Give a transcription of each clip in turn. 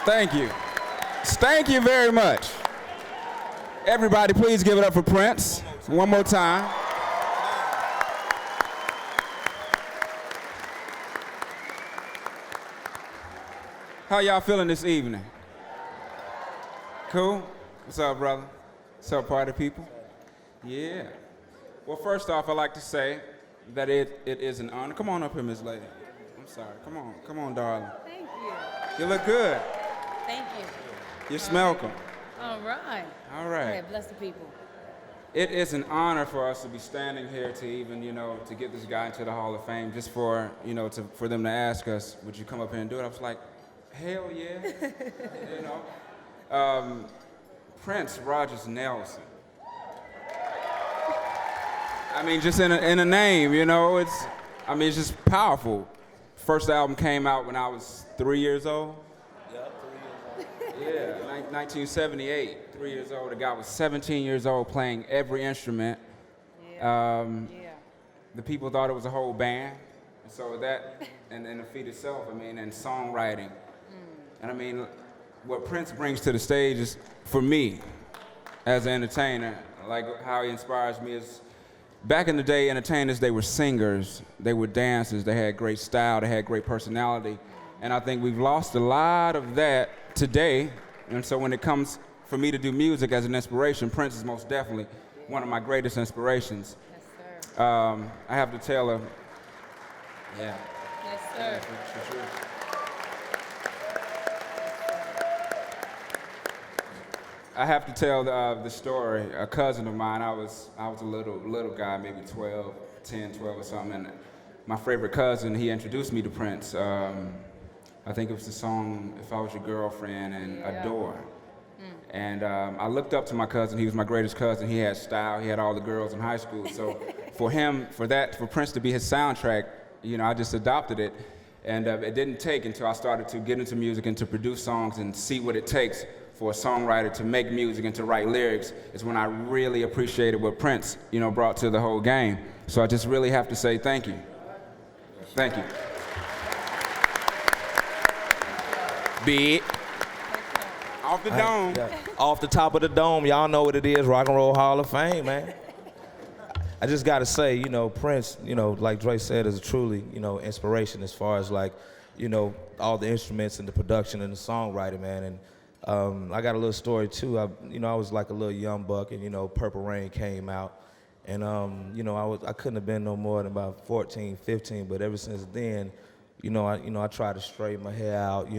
Thank you. Thank you very much. Everybody, please give it up for Prince. One more time. How y'all feeling this evening? Cool? What's up, brother? What's up, party people? Yeah. Well, first off, I'd like to say that it is an honor. Come on up here, Miss Lady. I'm sorry. Come on, darling. Thank you. You look good. Thank you. You smell good. All right. All right. Yeah, bless the people. It is an honor for us to be standing here to even, to get this guy into the Hall of Fame, just for, for them to ask us, would you come up here and do it? I was like, hell yeah. Prince Rogers Nelson. I mean, just in a name, it's just powerful. First album came out when I was 3 years old. Yeah, 3 years old. Yeah, 1978, 3 years old. The guy was 17 years old playing every instrument. Yeah. The people thought it was a whole band. And so that, and the feat itself, and songwriting. And what Prince brings to the stage is, for me, as an entertainer, like how he inspires me is, back in the day, entertainers, they were singers, they were dancers, they had great style, they had great personality. And I think we've lost a lot of that today. And so when it comes for me to do music as an inspiration, Prince is most definitely one of my greatest inspirations. Yes, sir. I have to tell her, yeah. Yes, sir. For sure. I have to tell the story. A cousin of mine, I was a little guy, maybe 10, 12 or something, and my favorite cousin, he introduced me to Prince. I think it was the song "If I Was Your Girlfriend" and "Adore." And I looked up to my cousin. He was my greatest cousin. He had style. He had all the girls in high school. So for Prince to be his soundtrack, I just adopted it. And it didn't take until I started to get into music and to produce songs and see what it takes for a songwriter to make music and to write lyrics, is when I really appreciated what Prince, brought to the whole game. So I just really have to say thank you. Thank you. Big. Off the dome. Yeah. Off the top of the dome, y'all know what it is, Rock and Roll Hall of Fame, man. I just gotta say, Prince, like Dre said, is truly, inspiration as far as all the instruments and the production and the songwriting, man. And I got a little story too. I was like a little young buck, and Purple Rain came out, and I couldn't have been no more than about 14, 15. But ever since then, I tried to straighten my hair out. I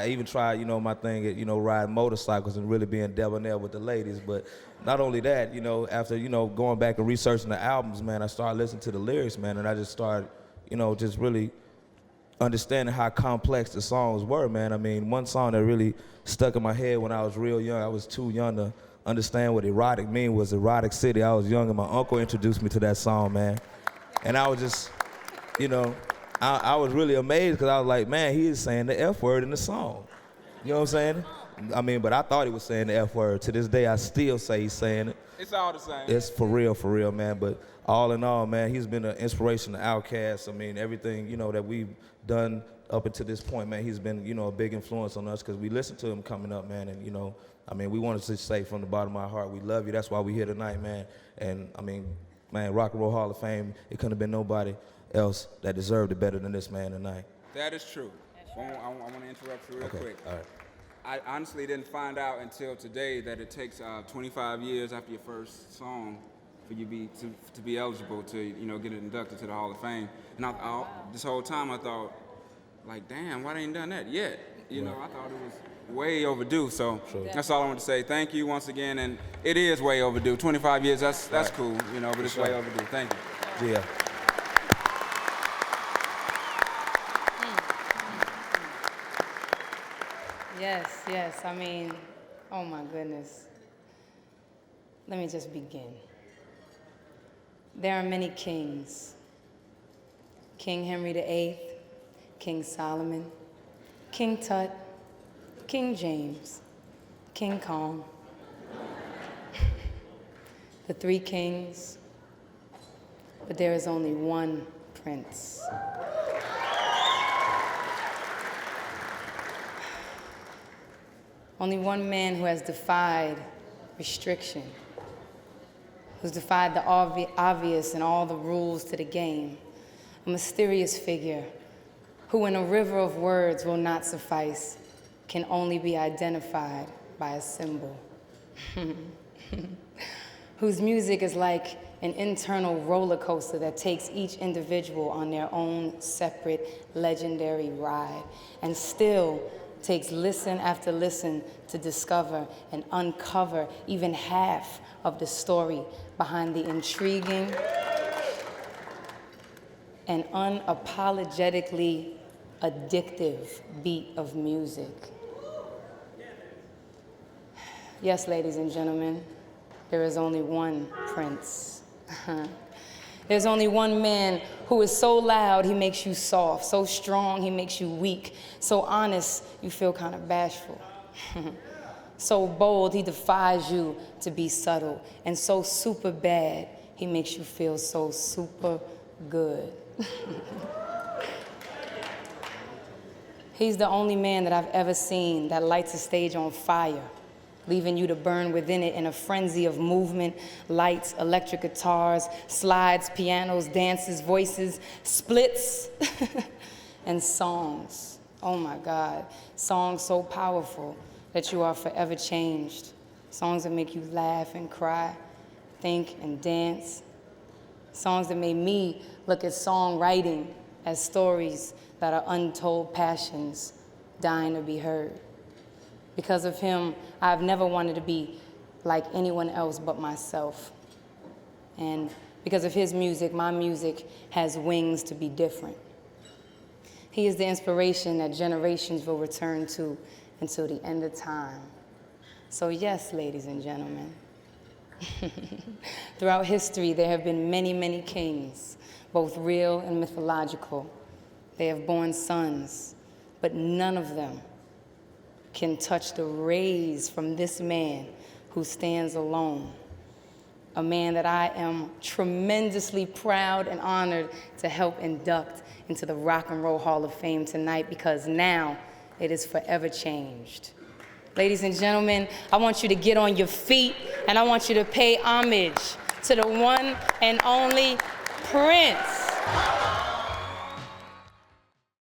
even tried, my thing at riding motorcycles and really being debonair with the ladies. But not only that, after going back and researching the albums, man, I started listening to the lyrics, man, and I just started, just really understanding how complex the songs were, man. One song that really stuck in my head when I was real young, I was too young to understand what erotic mean, was Erotic City. I was young and my uncle introduced me to that song, man. And I was just, I was really amazed, because I was like, man, he is saying the F word in the song. You know what I'm saying? But I thought he was saying the F word. To this day, I still say he's saying it. It's all the same. It's for real, man. But all in all, man, he's been an inspiration to Outkast. Everything, that we've done up until this point, man, he's been, a big influence on us, because we listened to him coming up, man. And, we wanted to say from the bottom of our heart, we love you. That's why we're here tonight, man. And, man, Rock and Roll Hall of Fame, it couldn't have been nobody else that deserved it better than this man tonight. That is true. I want to interrupt you real quick. All right. I honestly didn't find out until today that it takes 25 years after your first song for you to be eligible to get inducted to the Hall of Fame. And this whole time I thought, like, damn, why they ain't done that yet? I thought it was way overdue. So that's all I want to say. Thank you once again, and it is way overdue. 25 years, that's cool, but it's way overdue. Thank you. Yeah. Yes. Oh my goodness. Let me just begin. There are many kings. King Henry VIII, King Solomon, King Tut, King James, King Kong. The three kings, but there is only one prince. Only one man who has defied restriction, who's defied the obvious and all the rules to the game. A mysterious figure who in a river of words will not suffice, can only be identified by a symbol. Whose music is like an internal roller coaster that takes each individual on their own separate legendary ride, and still takes listen after listen to discover and uncover even half of the story behind the intriguing and unapologetically addictive beat of music. Yes, ladies and gentlemen, there is only one Prince. There's only one man who is so loud he makes you soft, so strong he makes you weak, so honest you feel kind of bashful. So bold he defies you to be subtle, and so super bad he makes you feel so super good. He's the only man that I've ever seen that lights a stage on fire, leaving you to burn within it in a frenzy of movement, lights, electric guitars, slides, pianos, dances, voices, splits, and songs. Oh my God, songs so powerful that you are forever changed. Songs that make you laugh and cry, think and dance. Songs that made me look at songwriting as stories that are untold passions dying to be heard. Because of him, I've never wanted to be like anyone else but myself. And because of his music, my music has wings to be different. He is the inspiration that generations will return to until the end of time. So yes, ladies and gentlemen, throughout history, there have been many, many kings, both real and mythological. They have borne sons, but none of them can touch the rays from this man who stands alone. A man that I am tremendously proud and honored to help induct into the Rock and Roll Hall of Fame tonight, because now it is forever changed. Ladies and gentlemen, I want you to get on your feet and I want you to pay homage to the one and only Prince.